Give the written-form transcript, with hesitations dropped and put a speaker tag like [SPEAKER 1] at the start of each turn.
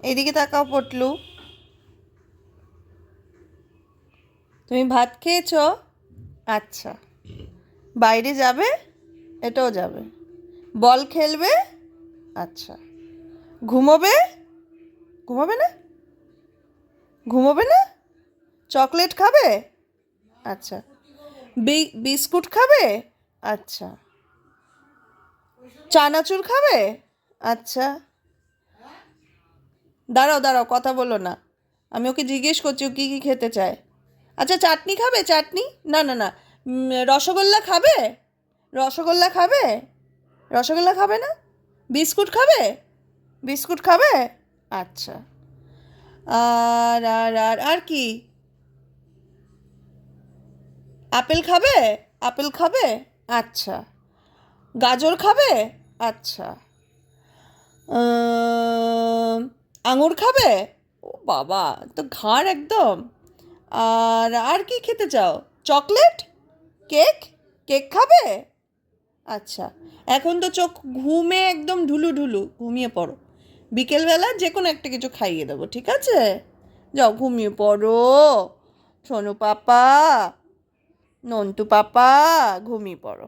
[SPEAKER 1] এদিকে তাকাও পটলু। তুমি ভাত খেয়েছো? আচ্ছা। বাইরে যাবে? এটাও যাবে। বল খেলবে? আচ্ছা। ঘুমোবে? ঘুমোবে না? ঘুমোবে না? চকলেট খাবে? আচ্ছা। বিস্কুট খাবে? আচ্ছা। চানাচুর খাবে? আচ্ছা। দাঁড়াও দাঁড়াও, কথা বলো না। আমি ওকে জিজ্ঞেস করছি ও কী কী খেতে চায়। আচ্ছা, চাটনি খাবে? চাটনি? না না না। রসগোল্লা খাবে? রসগোল্লা খাবে? রসগোল্লা খাবে না? বিস্কুট খাবে? বিস্কুট খাবে? আচ্ছা। আর আর আর আর কি? আপেল খাবে? আপেল খাবে? আচ্ছা। গাজর খাবে? আচ্ছা। আঙুর খাবে? ও বাবা, তো ঘাড় একদম। আর আর কি খেতে চাও? চকলেট? কেক? কেক খাবে? আচ্ছা। এখন তো চোখ ঘুমে একদম ঢুলু ঢুলু, ঘুমিয়ে পড়ো। বিকেলবেলা যে কোনো একটা কিছু খাইয়ে দেবো, ঠিক আছে? যাও ঘুমিয়ে পড়ো। সোনু পাপা, নন্টু পাপা, ঘুমিয়ে পড়ো।